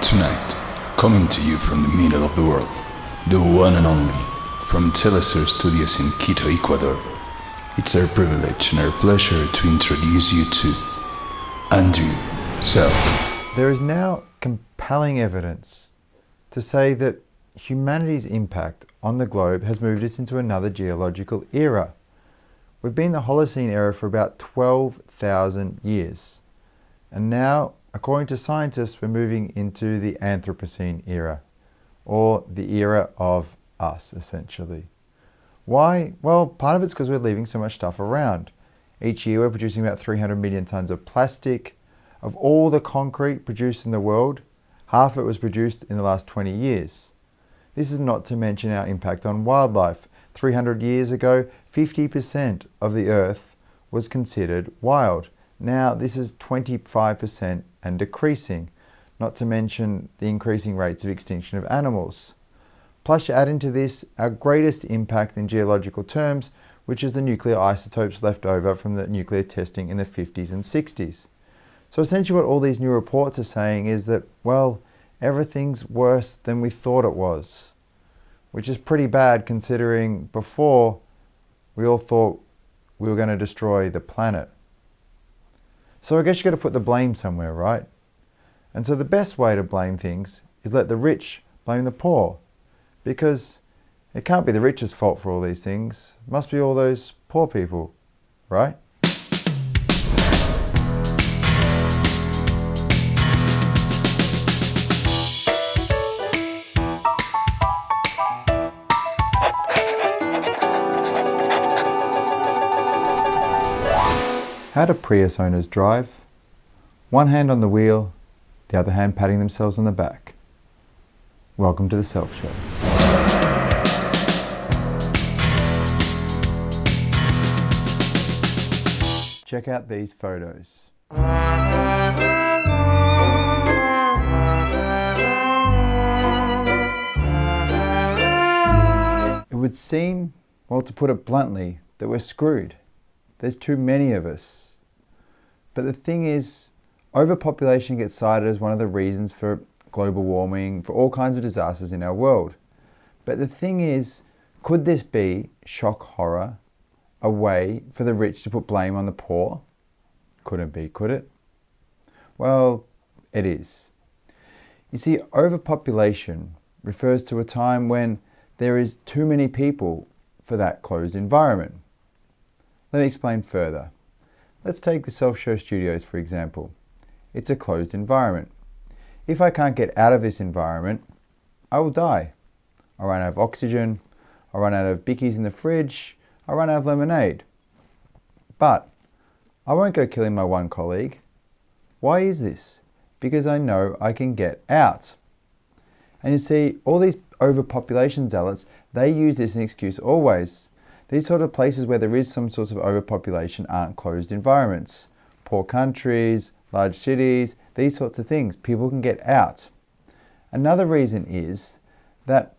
Tonight, coming to you from the middle of the world, the one and only, from Telesur Studios in Quito, Ecuador, it's our privilege and our pleasure to introduce you to Andrew Self. There is now compelling evidence to say that humanity's impact on the globe has moved us into another geological era. We've been in the Holocene era for about 12,000 years. And now, according to scientists, we're moving into the Anthropocene era, or the era of us, essentially. Why? Well, part of it's because we're leaving so much stuff around. Each year we're producing about 300 million tons of plastic. Of all the concrete produced in the world, half of it was produced in the last 20 years. This is not to mention our impact on wildlife. 300 years ago, 50% of the earth was considered wild. Now this is 25% and decreasing, not to mention the increasing rates of extinction of animals. Plus you add into this our greatest impact in geological terms, which is the nuclear isotopes left over from the nuclear testing in the 50s and 60s. So essentially what all these new reports are saying is that, well, everything's worse than we thought it was, which is pretty bad considering before we all thought we were going to destroy the planet. So I guess you've got to put the blame somewhere, right? And so the best way to blame things is let the rich blame the poor, because it can't be the rich's fault for all these things. It must be all those poor people, right? How do Prius owners drive? One hand on the wheel, the other hand patting themselves on the back. Welcome to the Self Show. Check out these photos. It would seem, well, to put it bluntly, that we're screwed. There's too many of us. But the thing is, overpopulation gets cited as one of the reasons for global warming, for all kinds of disasters in our world. But the thing is, could this be, shock horror, a way for the rich to put blame on the poor? Couldn't be, could it? Well, it is. You see, overpopulation refers to a time when there is too many people for that closed environment. Let me explain further. Let's take the Self Show Studios for example. It's a closed environment. If I can't get out of this environment, I will die. I'll run out of oxygen, I'll run out of bickies in the fridge, I'll run out of lemonade. But I won't go killing my one colleague. Why is this? Because I know I can get out. And you see, all these overpopulation zealots, they use this as an excuse always. These sort of places where there is some sort of overpopulation aren't closed environments. Poor countries, large cities, these sorts of things. People can get out. Another reason is that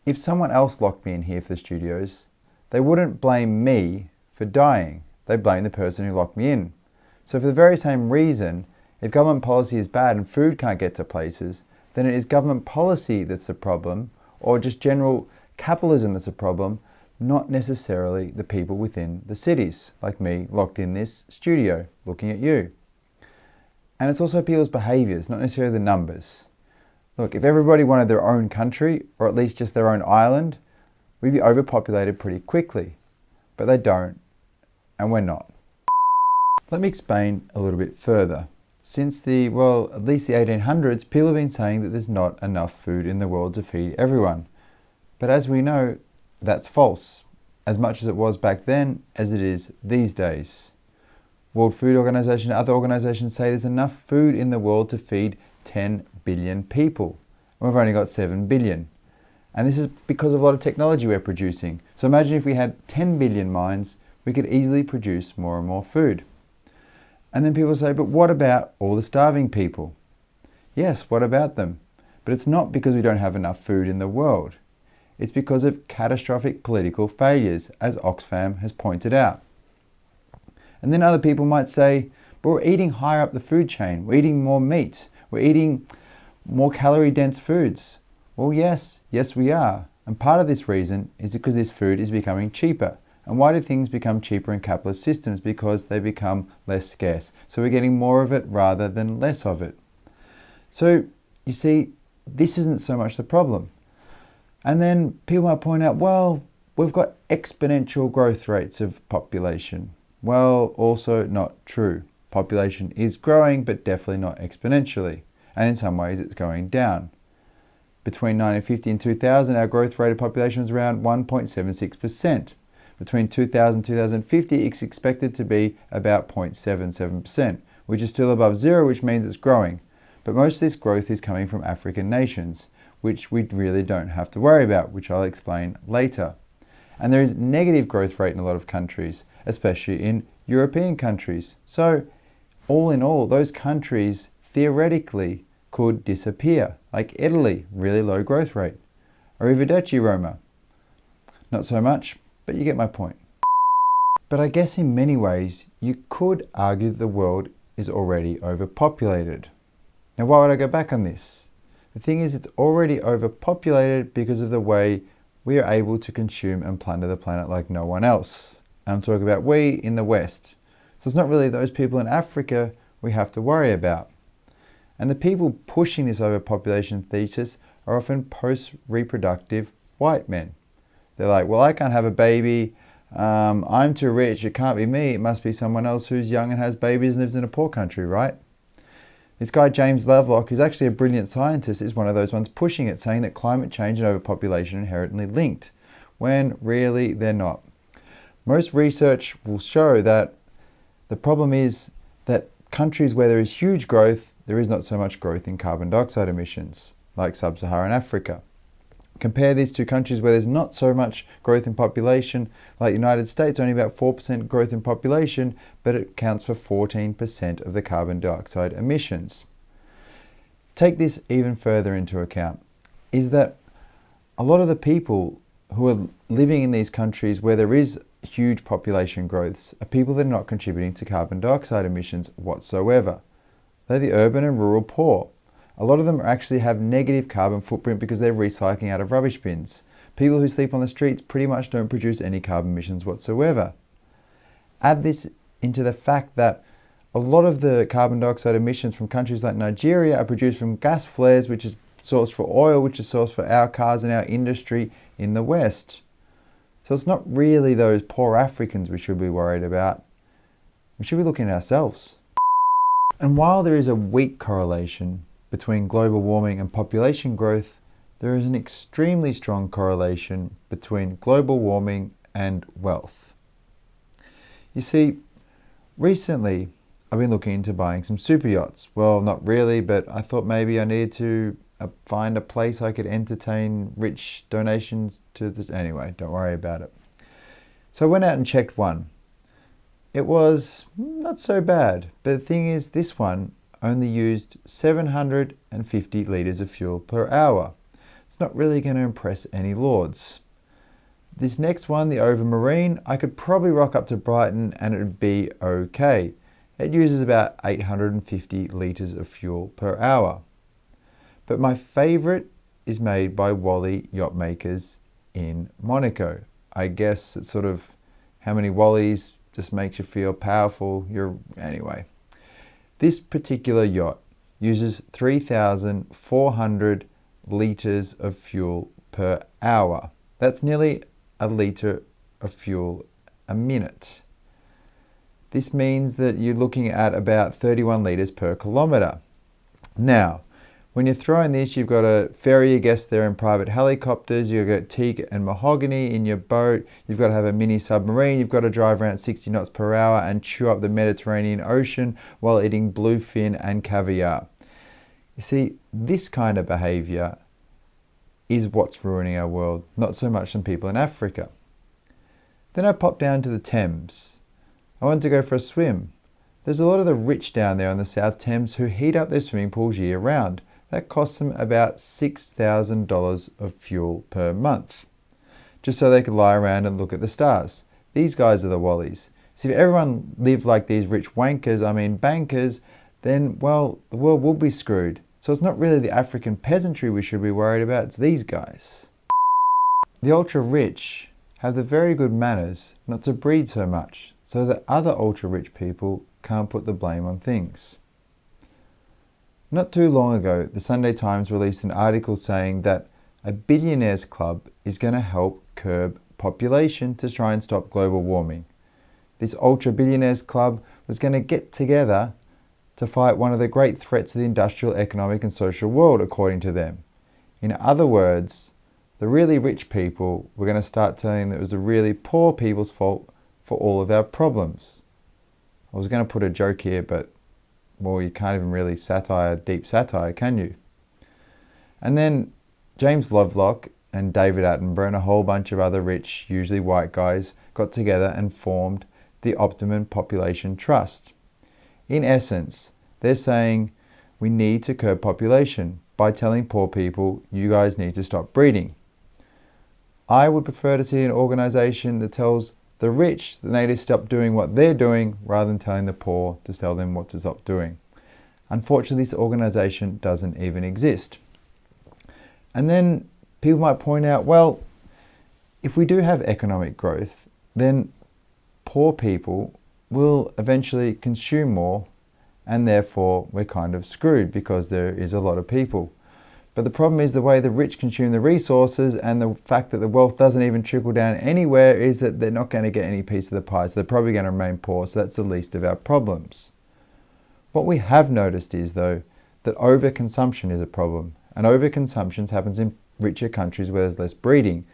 if someone else locked me in here for the studios, they wouldn't blame me for dying. They blame the person who locked me in. So for the very same reason, if government policy is bad and food can't get to places, then it is government policy that's the problem, or just general capitalism that's the problem, not necessarily the people within the cities, like me locked in this studio, looking at you. And it's also people's behaviours, not necessarily the numbers. Look, if everybody wanted their own country, or at least just their own island, we'd be overpopulated pretty quickly. But they don't, and we're not. Let me explain a little bit further. Since the, well, at least the 1800s, people have been saying that there's not enough food in the world to feed everyone. But as we know, that's false, as much as it was back then as it is these days. World Food Organization and other organizations say there's enough food in the world to feed 10 billion people. And we've only got 7 billion. And this is because of a lot of technology we're producing. So imagine if we had 10 billion minds, we could easily produce more and more food. And then people say, but what about all the starving people? Yes, what about them? But it's not because we don't have enough food in the world. It's because of catastrophic political failures, as Oxfam has pointed out. And then other people might say, but we're eating higher up the food chain, we're eating more meat, we're eating more calorie dense foods? Well, yes we are. And part of this reason is because this food is becoming cheaper. And why do things become cheaper in capitalist systems? Because they become less scarce. So we're getting more of it rather than less of it. So you see, this isn't so much the problem. And then people might point out, well, we've got exponential growth rates of population. Well, also not true. Population is growing, but definitely not exponentially. And in some ways, it's going down. Between 1950 and 2000, our growth rate of population was around 1.76%. Between 2000 and 2050, it's expected to be about 0.77%, which is still above zero, which means it's growing. But most of this growth is coming from African nations, which we really don't have to worry about, which I'll explain later. And there is negative growth rate in a lot of countries, especially in European countries. So, all in all, those countries theoretically could disappear, like Italy, really low growth rate. Arrivederci, Roma. Not so much, but you get my point. But I guess in many ways, you could argue that the world is already overpopulated. Now, why would I go back on this? The thing is, it's already overpopulated because of the way we are able to consume and plunder the planet like no one else. I'm talking about we in the West. So it's not really those people in Africa we have to worry about. And the people pushing this overpopulation thesis are often post-reproductive white men. They're like, well, I can't have a baby. I'm too rich. It can't be me. It must be someone else who's young and has babies and lives in a poor country, right? This guy, James Lovelock, who's actually a brilliant scientist, is one of those ones pushing it, saying that climate change and overpopulation are inherently linked, when really they're not. Most research will show that the problem is that countries where there is huge growth, there is not so much growth in carbon dioxide emissions, like sub-Saharan Africa. Compare this to countries where there's not so much growth in population, like the United States, only about 4% growth in population, but it accounts for 14% of the carbon dioxide emissions. Take this even further into account, is that a lot of the people who are living in these countries where there is huge population growths are people that are not contributing to carbon dioxide emissions whatsoever. They're the urban and rural poor. A lot of them actually have negative carbon footprint because they're recycling out of rubbish bins. People who sleep on the streets pretty much don't produce any carbon emissions whatsoever. Add this into the fact that a lot of the carbon dioxide emissions from countries like Nigeria are produced from gas flares, which is sourced for oil, which is sourced for our cars and our industry in the West. So it's not really those poor Africans we should be worried about. We should be looking at ourselves. And while there is a weak correlation between global warming and population growth, there is an extremely strong correlation between global warming and wealth. You see, recently I've been looking into buying some super yachts. Well, not really, but I thought maybe I needed to find a place I could entertain rich donations to. Anyway, don't worry about it. So I went out and checked one. It was not so bad, but the thing is, this one only used 750 litres of fuel per hour. It's not really going to impress any lords. This next one, the Overmarine, I could probably rock up to Brighton and it would be okay. It uses about 850 litres of fuel per hour. But my favourite is made by Wally Yacht Makers in Monaco. I guess it's sort of how many Wallies just makes you feel powerful. Anyway. This particular yacht uses 3,400 litres of fuel per hour. That's nearly a litre of fuel a minute. This means that you're looking at about 31 litres per kilometre. Now, when you're throwing this, you've got to ferry your guests there in private helicopters, you've got teak and mahogany in your boat, you've got to have a mini submarine, you've got to drive around 60 knots per hour and chew up the Mediterranean Ocean while eating bluefin and caviar. You see, this kind of behaviour is what's ruining our world, not so much some people in Africa. Then I popped down to the Thames. I wanted to go for a swim. There's a lot of the rich down there on the South Thames who heat up their swimming pools year round. That costs them about $6,000 of fuel per month, just so they could lie around and look at the stars. These guys are the Wallies. See, if everyone lived like these rich wankers, I mean bankers, then, well, the world would be screwed. So it's not really the African peasantry we should be worried about, it's these guys. The ultra-rich have the very good manners not to breed so much, so that other ultra-rich people can't put the blame on things. Not too long ago, the Sunday Times released an article saying that a billionaires club is going to help curb population to try and stop global warming. This ultra-billionaires club was going to get together to fight one of the great threats of the industrial, economic and social world, according to them. In other words, the really rich people were going to start telling that it was the really poor people's fault for all of our problems. I was going to put a joke here, but well, you can't even really deep satire, can you? And then James Lovelock and David Attenborough and a whole bunch of other rich, usually white guys, got together and formed the Optimum Population Trust. In essence, they're saying we need to curb population by telling poor people, you guys need to stop breeding. I would prefer to see an organisation that tells the rich that they need to stop doing what they're doing rather than telling the poor to tell them what to stop doing. Unfortunately, this organisation doesn't even exist. And then people might point out, well, if we do have economic growth, then poor people will eventually consume more, and therefore we're kind of screwed because there is a lot of people. But the problem is the way the rich consume the resources and the fact that the wealth doesn't even trickle down anywhere is that they're not going to get any piece of the pie, so they're probably going to remain poor, so that's the least of our problems. What we have noticed is, though, that overconsumption is a problem, and overconsumption happens in richer countries where there's less breeding,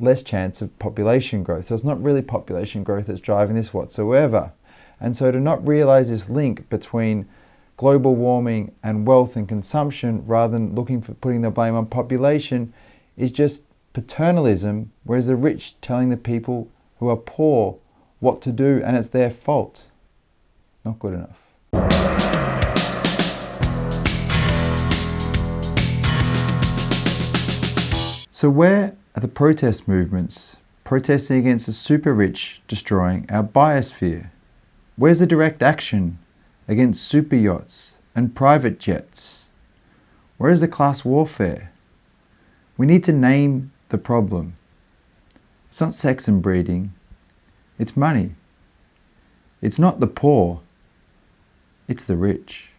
less chance of population growth. So it's not really population growth that's driving this whatsoever. And so to not realise this link between global warming and wealth and consumption rather than looking for putting the blame on population is just paternalism, whereas the rich telling the people who are poor what to do and it's their fault. Not good enough. So where are the protest movements protesting against the super rich destroying our biosphere? Where's the direct action against super yachts and private jets? Where is the class warfare? We need to name the problem. It's not sex and breeding, it's money. It's not the poor, it's the rich.